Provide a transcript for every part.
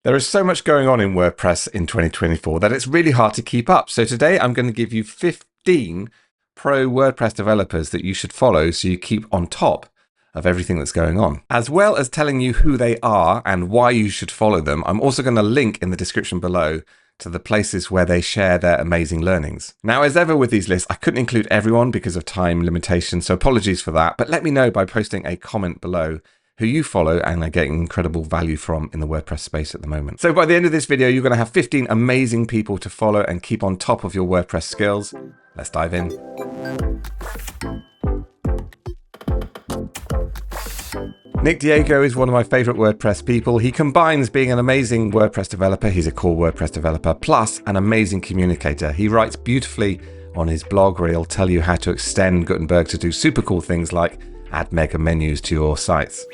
There is so much going on in WordPress in 2024 that it's really hard to keep up. So today I'm going to give you 15 pro WordPress developers that you should follow so you keep on top of everything that's going on. As well as telling you who they are and why you should follow them, I'm also going to link in the description below to the places where they share their amazing learnings. Now, as ever with these lists, I couldn't include everyone because of time limitations, so apologies for that, but let me know by posting a comment below who you follow and are getting incredible value from in the WordPress space at the moment. So by the end of this video, you're going to have 15 amazing people to follow and keep on top of your WordPress skills. Let's dive in. Nick Diego is one of my favorite WordPress people. He combines being an amazing WordPress developer, he's a core WordPress developer, plus an amazing communicator. He writes beautifully on his blog where he'll tell you how to extend Gutenberg to do super cool things like add mega menus to your sites.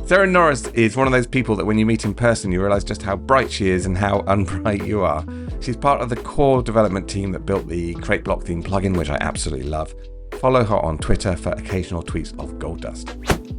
Sarah Norris is one of those people that when you meet in person, you realize just how bright she is and how unbright you are. She's part of the core development team that built the Create Block Theme plugin, which I absolutely love. Follow her on Twitter for occasional tweets of gold dust.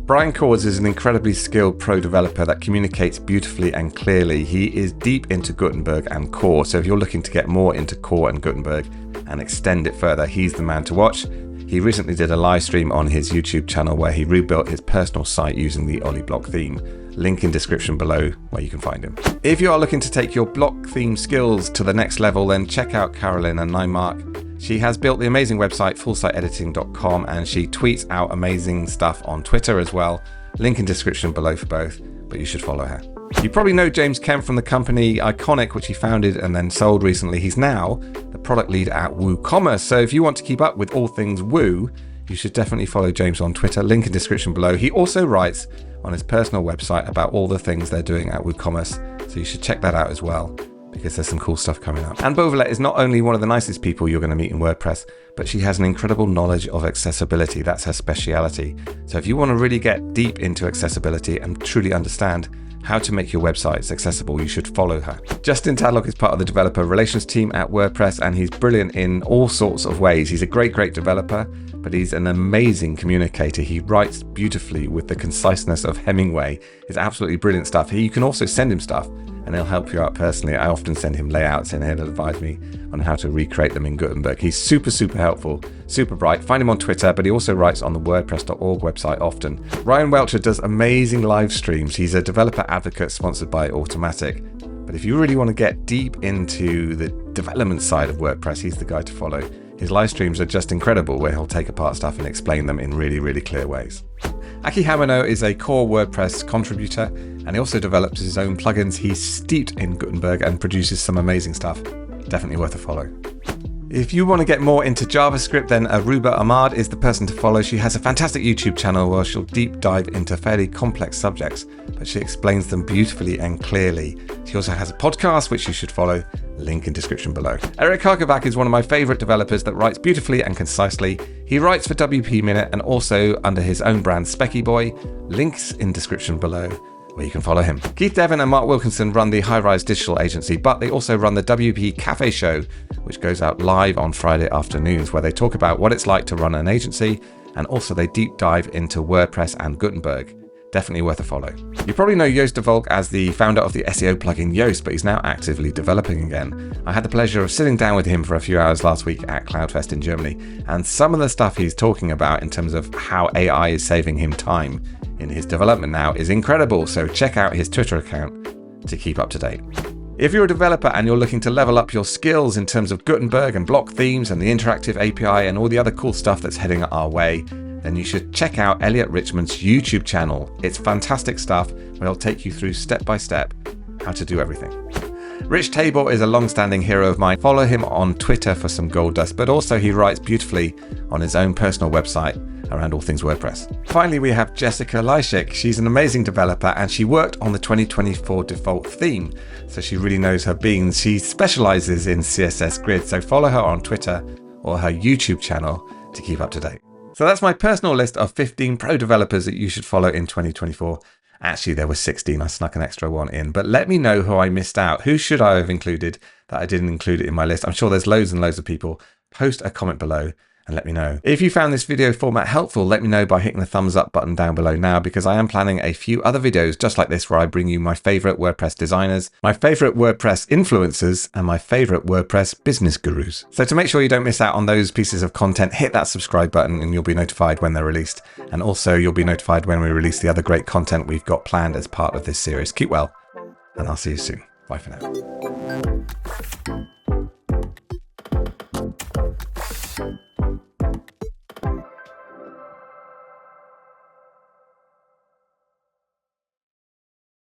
Brian Coords is an incredibly skilled pro developer that communicates beautifully and clearly. He is deep into Gutenberg and core, so if you're looking to get more into core and Gutenberg and extend it further, he's the man to watch. He recently did a live stream on his YouTube channel where he rebuilt his personal site using the Ollie block theme. Link in description below where you can find him. If you are looking to take your block theme skills to the next level, then check out Carolyn and Nymark. She has built the amazing website fullsiteediting.com and she tweets out amazing stuff on Twitter as well. Link in description below for both, but you should follow her. You probably know James Kemp from the company Iconic, which he founded and then sold recently. He's now the product lead at WooCommerce. So if you want to keep up with all things Woo, you should definitely follow James on Twitter. Link in description below. He also writes on his personal website about all the things they're doing at WooCommerce. So you should check that out as well, because there's some cool stuff coming up. And Bovelett is not only one of the nicest people you're going to meet in WordPress, but she has an incredible knowledge of accessibility. That's her speciality. So if you want to really get deep into accessibility and truly understand how to make your websites accessible, you should follow her. Justin Tadlock is part of the developer relations team at WordPress, and he's brilliant in all sorts of ways. He's a great developer, but he's an amazing communicator. He writes beautifully with the conciseness of Hemingway. It's absolutely brilliant stuff. You can also send him stuff and he'll help you out personally. I often send him layouts and he'll advise me on how to recreate them in Gutenberg. He's super helpful, super bright. Find him on Twitter, but he also writes on the WordPress.org website often. Ryan Welcher does amazing live streams. He's a developer advocate sponsored by Automatic. But if you really want to get deep into the development side of WordPress, he's the guy to follow. His live streams are just incredible, where he'll take apart stuff and explain them in really clear ways. Aki Hamano is a core WordPress contributor, and he also develops his own plugins. He's steeped in Gutenberg and produces some amazing stuff. Definitely worth a follow. If you want to get more into JavaScript, then Aurooba Ahmed is the person to follow. She has a fantastic YouTube channel where she'll deep dive into fairly complex subjects, but she explains them beautifully and clearly. She also has a podcast, which you should follow. Link in description below. Karkovack is one of my favorite developers that writes beautifully and concisely. He writes for WP Minute and also under his own brand Specky Boy. Links in description below where you can follow him. Keith Devon and Mark Wilkinson run the High Rise Digital Agency, but they also run the WP Cafe Show, which goes out live on Friday afternoons, where they talk about what it's like to run an agency, and also they deep dive into WordPress and Gutenberg. Definitely worth a follow. You probably know Joost de Valk as the founder of the SEO plugin Yoast, but he's now actively developing again. I had the pleasure of sitting down with him for a few hours last week at CloudFest in Germany, and some of the stuff he's talking about in terms of how AI is saving him time in his development now is incredible, so check out his Twitter account to keep up to date. If you're a developer and you're looking to level up your skills in terms of Gutenberg and block themes and the interactive API and all the other cool stuff that's heading our way, then you should check out Elliot Richmond's YouTube channel. It's fantastic stuff where he'll take you through step by step how to do everything. Rich Tabor is a long-standing hero of mine. Follow him on Twitter for some gold dust, but also he writes beautifully on his own personal website around all things WordPress. Finally, we have Jessica Lyschik. She's an amazing developer and she worked on the 2024 default theme, so she really knows her beans. She specializes in CSS Grid, so follow her on Twitter or her YouTube channel to keep up to date. So that's my personal list of 15 pro developers that you should follow in 2024. Actually, there were 16. I snuck an extra one in, but let me know who I missed out. Who should I have included that I didn't include it in my list? I'm sure there's loads and loads of people. Post a comment below and let me know. If you found this video format helpful, let me know by hitting the thumbs up button down below now, because I am planning a few other videos just like this where I bring you my favorite WordPress designers, my favorite WordPress influencers, and my favorite WordPress business gurus. So to make sure you don't miss out on those pieces of content, hit that subscribe button and you'll be notified when they're released. And also you'll be notified when we release the other great content we've got planned as part of this series. Keep well, and I'll see you soon. Bye for now.